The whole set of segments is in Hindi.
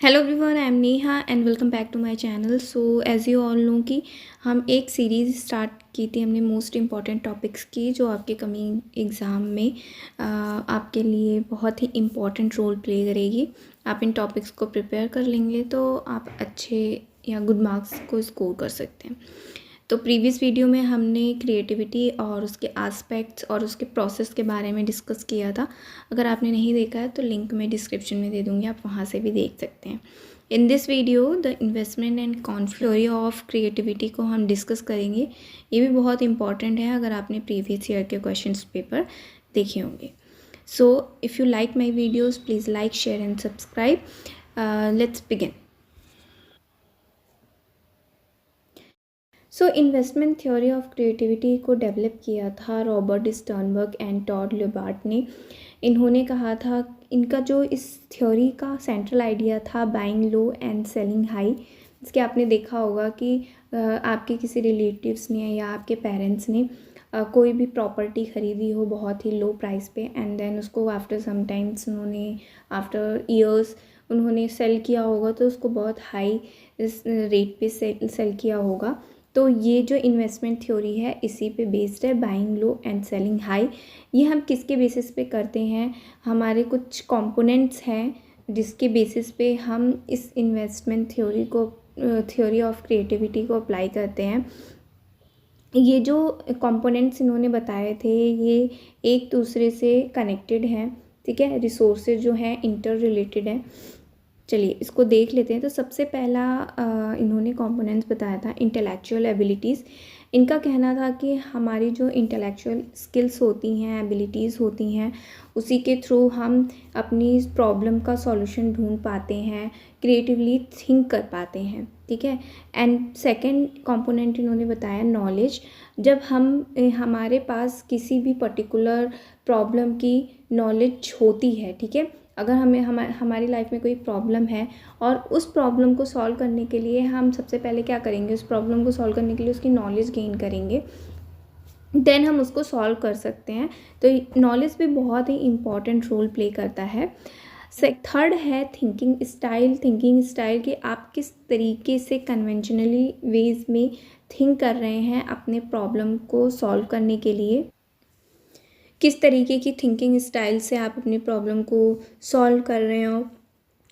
Hello everyone, I am Neha and welcome back to my channel. So as you all know कि हम एक सीरीज़ स्टार्ट की थी हमने मोस्ट इम्पॉर्टेंट टॉपिक्स की, जो आपके कमिंग एग्ज़ाम में आपके लिए बहुत ही इम्पॉर्टेंट रोल प्ले करेगी। आप इन टॉपिक्स को प्रिपेयर कर लेंगे तो आप अच्छे या गुड मार्क्स को स्कोर कर सकते हैं। तो प्रीवियस वीडियो में हमने क्रिएटिविटी और उसके एस्पेक्ट्स और उसके प्रोसेस के बारे में डिस्कस किया था। अगर आपने नहीं देखा है तो लिंक मैं डिस्क्रिप्शन में दे दूँगी, आप वहाँ से भी देख सकते हैं। In this video the investment and conflict theory of creativity को हम डिस्कस करेंगे। ये भी बहुत इंपॉर्टेंट है अगर आपने प्रीवियस ईयर के क्वेश्चन पेपर देखे होंगे। So if you like my videos please like, share and subscribe. Let's begin. So investment theory of creativity को डेवलप किया था रॉबर्ट स्टर्नबर्ग एंड टॉड लुबार्ट ने। इन्होंने कहा था, इनका जो इस थ्योरी का सेंट्रल आइडिया था buying low and selling high. इसके आपने देखा होगा कि आपके किसी रिलेटिव्स ने या आपके पेरेंट्स ने कोई भी प्रॉपर्टी ख़रीदी हो बहुत ही लो प्राइस पे, एंड देन उसको आफ्टर सम टाइम्स उन्होंने आफ्टर ईयर्स उन्होंने सेल किया होगा, तो उसको बहुत हाई रेट पे सेल किया होगा। तो ये जो इन्वेस्टमेंट थ्योरी है इसी पे बेस्ड है, buying low and selling high. ये हम किसके बेसिस पे करते हैं? हमारे कुछ कंपोनेंट्स हैं जिसके बेसिस पे हम इस इन्वेस्टमेंट थ्योरी ऑफ क्रिएटिविटी को अप्लाई करते हैं। ये जो कंपोनेंट्स इन्होंने बताए थे ये एक दूसरे से कनेक्टेड हैं, ठीक है। रिसोर्सेज जो हैं इंटर रिलेटेड हैं। चलिए इसको देख लेते हैं। तो सबसे पहला इन्होंने कंपोनेंट्स बताया था इंटेलेक्चुअल एबिलिटीज़। इनका कहना था कि हमारी जो इंटेलेक्चुअल स्किल्स होती हैं, एबिलिटीज़ होती हैं, उसी के थ्रू हम अपनी प्रॉब्लम का सॉल्यूशन ढूंढ पाते हैं, क्रिएटिवली थिंक कर पाते हैं, ठीक है। एंड सेकंड कंपोनेंट इन्होंने बताया नॉलेज। जब हमारे पास किसी भी पर्टिकुलर प्रॉब्लम की नॉलेज होती है, ठीक है, अगर हमारी लाइफ में कोई प्रॉब्लम है और उस प्रॉब्लम को सॉल्व करने के लिए हम सबसे पहले क्या करेंगे, उस प्रॉब्लम को सॉल्व करने के लिए उसकी नॉलेज गेन करेंगे, देन हम उसको सॉल्व कर सकते हैं। तो नॉलेज भी बहुत ही इम्पॉर्टेंट रोल प्ले करता है। थर्ड है थिंकिंग स्टाइल कि आप किस तरीके से कन्वेंशनली वेज में थिंक कर रहे हैं अपने प्रॉब्लम को सॉल्व करने के लिए, किस तरीके की थिंकिंग स्टाइल से आप अपनी प्रॉब्लम को सॉल्व कर रहे हो,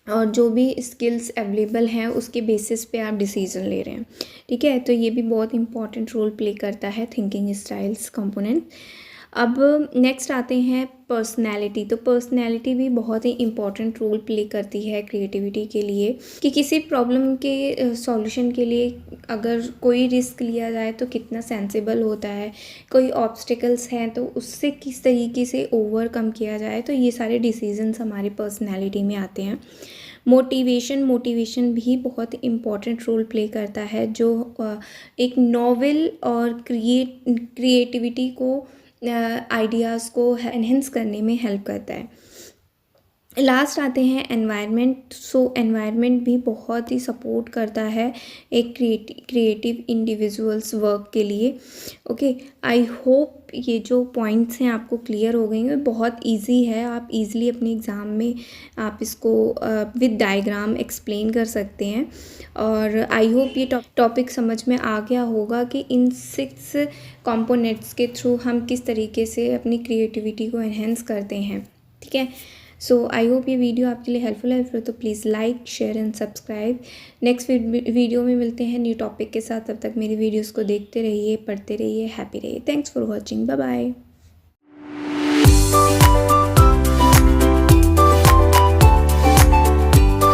और जो भी स्किल्स अवेलेबल हैं उसके बेसिस पे आप डिसीजन ले रहे हैं, ठीक है। तो ये भी बहुत इंपॉर्टेंट रोल प्ले करता है थिंकिंग स्टाइल्स कंपोनेंट। अब नेक्स्ट आते हैं पर्सनैलिटी। तो पर्सनैलिटी भी बहुत ही इम्पॉर्टेंट रोल प्ले करती है क्रिएटिविटी के लिए, कि किसी प्रॉब्लम के सॉल्यूशन के लिए अगर कोई रिस्क लिया जाए तो कितना सेंसिबल होता है, कोई ऑब्स्टिकल्स हैं तो उससे किस तरीके से ओवरकम किया जाए, तो ये सारे डिसीजंस हमारी पर्सनैलिटी में आते हैं। मोटिवेशन भी बहुत इम्पॉर्टेंट रोल प्ले करता है, जो एक नॉवेल और क्रिएटिविटी को आइडियाज़ को एनहेंस करने में हेल्प करता है। लास्ट आते हैं एनवायरनमेंट। सो एनवायरनमेंट भी बहुत ही सपोर्ट करता है एक क्रिएटिव इंडिविजुअल्स वर्क के लिए। ओके, आई होप ये जो पॉइंट्स हैं आपको क्लियर हो गई हैं। बहुत इजी है, आप इजीली अपने एग्ज़ाम में आप इसको विद डायग्राम एक्सप्लेन कर सकते हैं। और आई होप ये टॉपिक समझ में आ गया होगा कि इन 6 कंपोनेंट्स के थ्रू हम किस तरीके से अपनी क्रिएटिविटी को एनहेंस करते हैं, ठीक है। सो आई होप ये वीडियो आपके लिए हेल्पफुल है, तो please like, share and subscribe. Next video में मिलते हैं न्यू टॉपिक के साथ। तब तक मेरी वीडियोस को देखते रहिए, पढ़ते रहिए, हैप्पी रहिए। Thanks for watching, bye bye.